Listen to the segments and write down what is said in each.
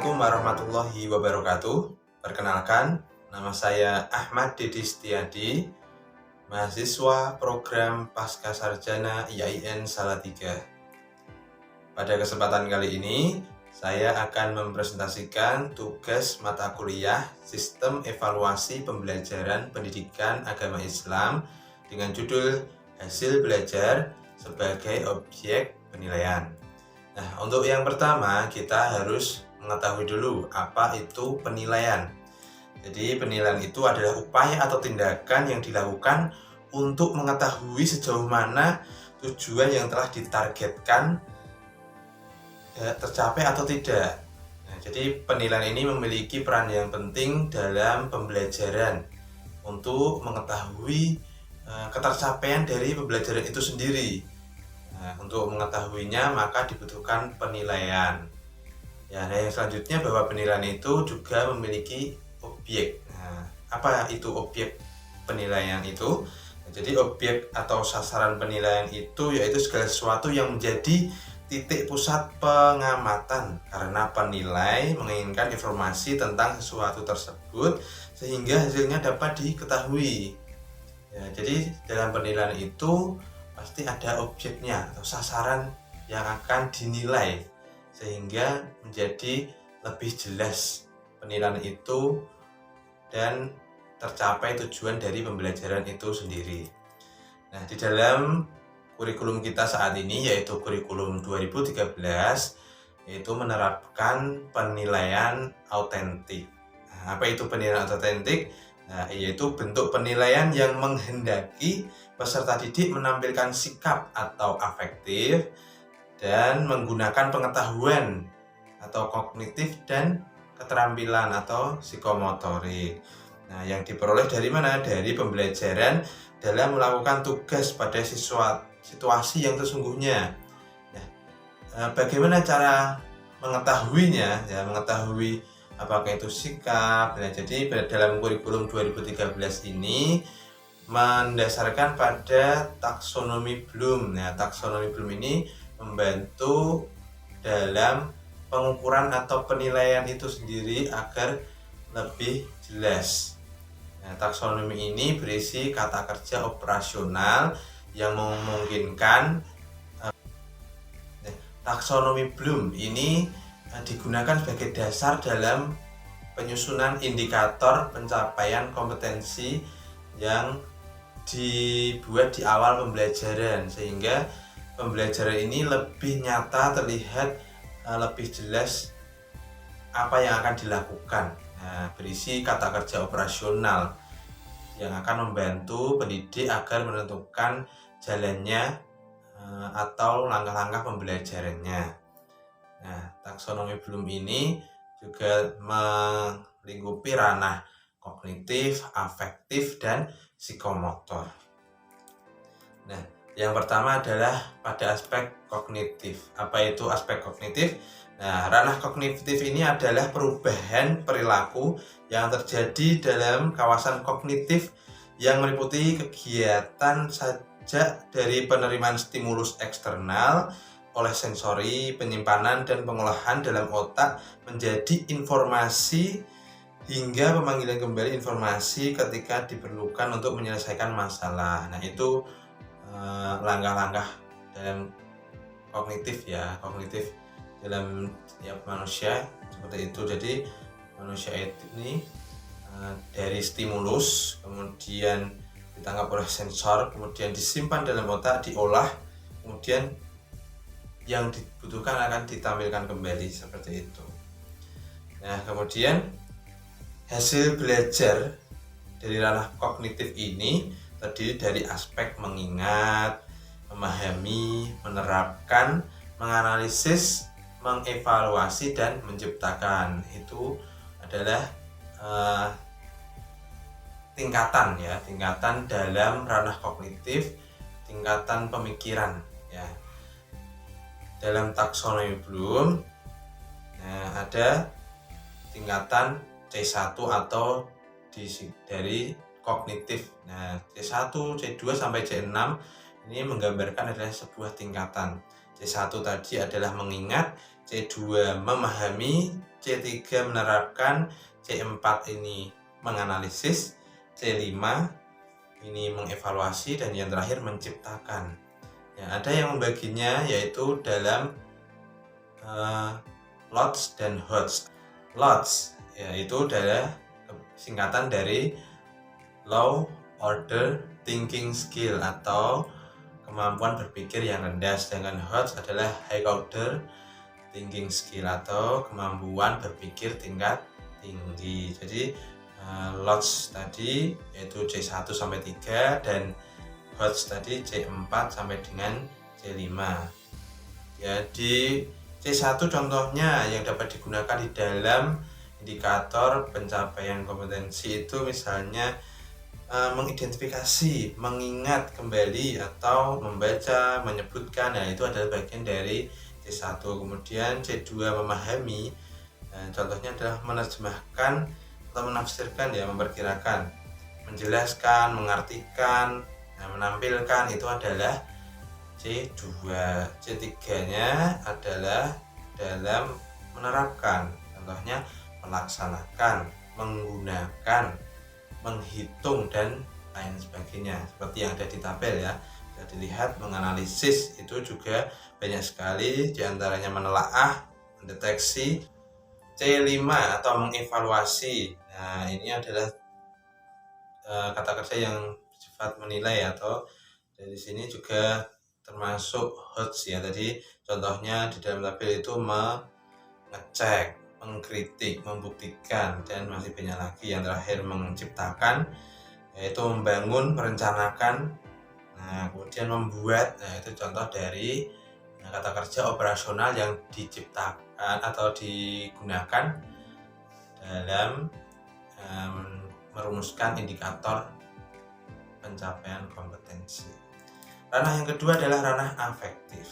Assalamualaikum warahmatullahi wabarakatuh. Perkenalkan, nama saya Ahmad Dedi Setiadi, mahasiswa program Pascasarjana IAIN Salatiga. Pada kesempatan kali ini, saya akan mempresentasikan tugas mata kuliah Sistem Evaluasi Pembelajaran Pendidikan Agama Islam dengan judul Hasil Belajar sebagai Objek Penilaian. Nah, untuk yang pertama kita harus mengetahui dulu apa itu penilaian. Jadi penilaian itu adalah upaya atau tindakan yang dilakukan untuk mengetahui sejauh mana tujuan yang telah ditargetkan tercapai atau tidak. Nah, jadi penilaian ini memiliki peran yang penting dalam pembelajaran untuk mengetahui ketercapaian dari pembelajaran itu sendiri. Nah, untuk mengetahuinya maka dibutuhkan penilaian. Ya, nah yang selanjutnya bahwa penilaian itu juga memiliki objek. Nah, apa itu objek penilaian itu? Nah, jadi objek atau sasaran penilaian itu yaitu segala sesuatu yang menjadi titik pusat pengamatan karena penilai menginginkan informasi tentang sesuatu tersebut sehingga hasilnya dapat diketahui. Ya, jadi dalam penilaian itu pasti ada objeknya atau sasaran yang akan dinilai sehingga menjadi lebih jelas penilaian itu dan tercapai tujuan dari pembelajaran itu sendiri. Nah, di dalam kurikulum kita saat ini yaitu kurikulum 2013 yaitu menerapkan penilaian autentik. Nah, apa itu penilaian autentik? Nah, yaitu bentuk penilaian yang menghendaki peserta didik menampilkan sikap atau afektif dan menggunakan pengetahuan atau kognitif dan keterampilan atau psikomotorik. Nah, yang diperoleh dari mana? Dari pembelajaran dalam melakukan tugas pada situasi yang sesungguhnya. Nah, bagaimana cara mengetahuinya? Ya, mengetahui apakah itu sikap. Nah, jadi dalam kurikulum 2013 ini mendasarkan pada taksonomi Bloom. Nah, taksonomi Bloom ini membantu dalam pengukuran atau penilaian itu sendiri agar lebih jelas. Nah, taksonomi ini berisi kata kerja operasional yang memungkinkan taksonomi Bloom ini digunakan sebagai dasar dalam penyusunan indikator pencapaian kompetensi yang dibuat di awal pembelajaran sehingga pembelajaran ini lebih nyata, terlihat lebih jelas apa yang akan dilakukan. Nah, berisi kata kerja operasional yang akan membantu pendidik agar menentukan jalannya atau langkah-langkah pembelajarannya. Nah, taksonomi Bloom ini juga melingkupi ranah kognitif, afektif, dan psikomotor. Nah, yang pertama adalah pada aspek kognitif. Apa itu aspek kognitif? Nah, ranah kognitif ini adalah perubahan perilaku yang terjadi dalam kawasan kognitif yang meliputi kegiatan sejak dari penerimaan stimulus eksternal oleh sensori, penyimpanan dan pengolahan dalam otak menjadi informasi hingga pemanggilan kembali informasi ketika diperlukan untuk menyelesaikan masalah. Nah, itu langkah-langkah dalam kognitif ya, kognitif dalam setiap manusia seperti itu. Jadi manusia ini dari stimulus kemudian ditangkap oleh sensor, kemudian disimpan dalam otak, diolah, kemudian yang dibutuhkan akan ditampilkan kembali seperti itu. Nah, kemudian hasil belajar dari ranah kognitif ini terdiri dari aspek mengingat, memahami, menerapkan, menganalisis, mengevaluasi, dan menciptakan. Itu adalah tingkatan ya, tingkatan dalam ranah kognitif, tingkatan pemikiran ya. Dalam taksonomi Bloom ada tingkatan C1 atau dari kognitif. Nah, C1, C2 sampai C6 ini menggambarkan adalah sebuah tingkatan. C1 tadi adalah mengingat, C2 memahami, C3 menerapkan, C4 ini menganalisis, C5 ini mengevaluasi, dan yang terakhir menciptakan. Ya, ada yang membaginya yaitu dalam LOTS dan HOTS. LOTS yaitu adalah singkatan dari Low Order Thinking Skill atau kemampuan berpikir yang rendah, sedangkan HOTS adalah High Order Thinking Skill atau kemampuan berpikir tingkat tinggi. Jadi LOTS tadi yaitu C1 sampai 3 dan HOTS tadi C4 sampai dengan C5. Jadi C1 contohnya yang dapat digunakan di dalam indikator pencapaian kompetensi itu misalnya mengidentifikasi, mengingat kembali atau membaca, menyebutkan. Nah, itu adalah bagian dari C1. Kemudian C2 memahami. Contohnya adalah menerjemahkan atau menafsirkan, ya, memperkirakan, menjelaskan, mengartikan, menampilkan, itu adalah C2. C3-nya adalah dalam menerapkan, contohnya melaksanakan, menggunakan, menghitung, dan lain sebagainya, seperti yang ada di tabel ya. Bisa dilihat, menganalisis itu juga banyak sekali, diantaranya menelaah, mendeteksi. C5 atau mengevaluasi. Nah, ini adalah kata kerja yang bersifat menilai, atau dari sini juga termasuk HOTS ya. Tadi contohnya di dalam tabel itu mengecek, mengkritik, membuktikan, dan masih banyak lagi. Yang terakhir menciptakan, yaitu membangun, merencanakan, kemudian membuat. Itu contoh dari kata kerja operasional yang diciptakan atau digunakan dalam merumuskan indikator pencapaian kompetensi. Ranah yang kedua adalah ranah afektif.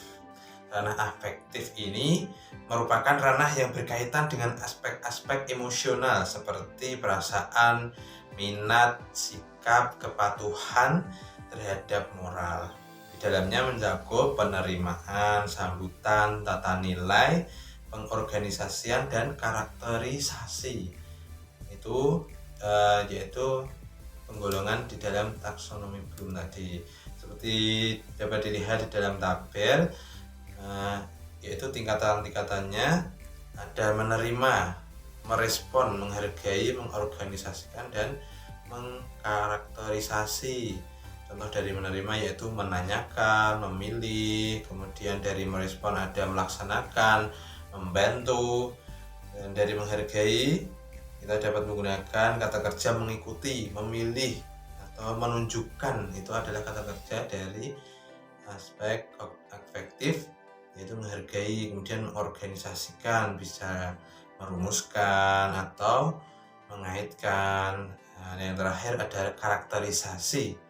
Ranah afektif ini merupakan ranah yang berkaitan dengan aspek-aspek emosional seperti perasaan, minat, sikap, kepatuhan terhadap moral. Di dalamnya mencakup penerimaan, sambutan, tata nilai, pengorganisasian, dan karakterisasi. Itu yaitu penggolongan di dalam taksonomi Bloom tadi. Seperti dapat dilihat di dalam tabel, yaitu tingkatan-tingkatannya ada menerima, merespon, menghargai, mengorganisasikan, dan mengkarakterisasi. Contoh dari menerima yaitu menanyakan, memilih, kemudian dari merespon ada melaksanakan, membantu, dan dari menghargai kita dapat menggunakan kata kerja mengikuti, memilih, atau menunjukkan. Itu adalah kata kerja dari aspek afektif, yaitu menghargai, kemudian mengorganisasikan, bisa merumuskan atau mengaitkan. Yang terakhir ada karakterisasi.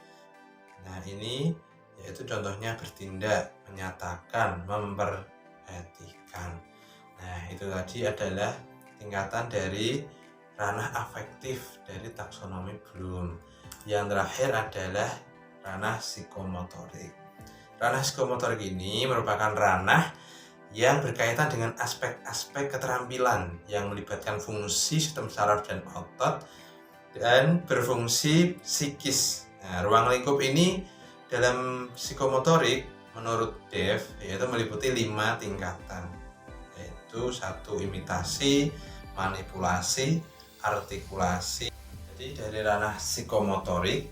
Nah, ini yaitu contohnya bertindak, menyatakan, memperhatikan. Nah, itu tadi adalah tingkatan dari ranah afektif dari taksonomi Bloom. Yang terakhir adalah ranah psikomotorik. Ranah psikomotorik ini merupakan ranah yang berkaitan dengan aspek-aspek keterampilan yang melibatkan fungsi sistem saraf dan otot dan berfungsi psikis. Nah, ruang lingkup ini dalam psikomotorik menurut Dev yaitu meliputi 5 tingkatan, yaitu 1 imitasi, manipulasi, artikulasi. Jadi dari ranah psikomotorik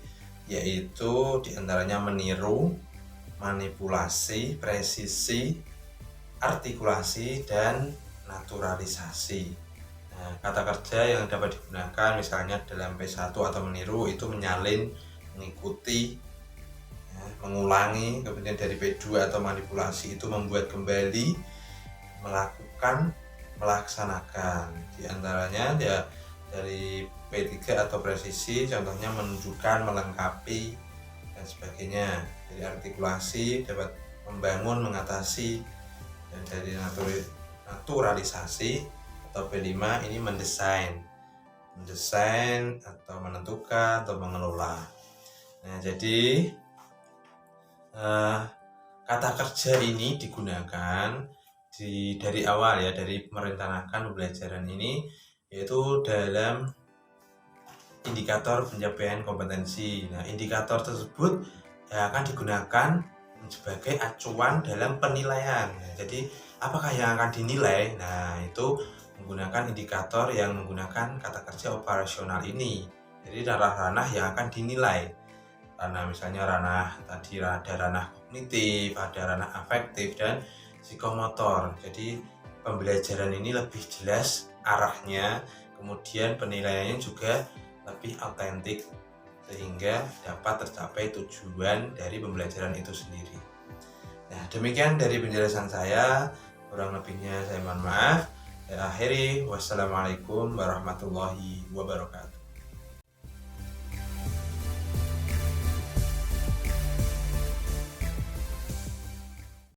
yaitu diantaranya meniru, manipulasi, presisi, artikulasi, dan naturalisasi. Nah, kata kerja yang dapat digunakan misalnya dalam P1 atau meniru itu menyalin, mengikuti, mengulangi. Kemudian dari P2 atau manipulasi itu membuat kembali, melakukan, melaksanakan. Di antaranya ya dari P3 atau presisi contohnya menunjukkan, melengkapi, dan sebagainya. Dari artikulasi dapat membangun, mengatasi, dan dari naturalisasi atau P5 ini mendesain atau menentukan atau mengelola. Nah, jadi kata kerja ini digunakan dari awal ya, dari merencanakan pembelajaran ini, yaitu dalam indikator pencapaian kompetensi. Nah, indikator tersebut akan digunakan sebagai acuan dalam penilaian. Nah, jadi apakah yang akan dinilai? Nah, itu menggunakan indikator yang menggunakan kata kerja operasional ini. Jadi ranah-ranah yang akan dinilai. Ranah misalnya tadi ada ranah kognitif, ada ranah afektif dan psikomotor. Jadi pembelajaran ini lebih jelas arahnya, kemudian penilaiannya juga lebih autentik sehingga dapat tercapai tujuan dari pembelajaran itu sendiri. Nah, demikian dari penjelasan saya. Kurang lebihnya saya mohon maaf. Saya akhiri. Wassalamualaikum warahmatullahi wabarakatuh.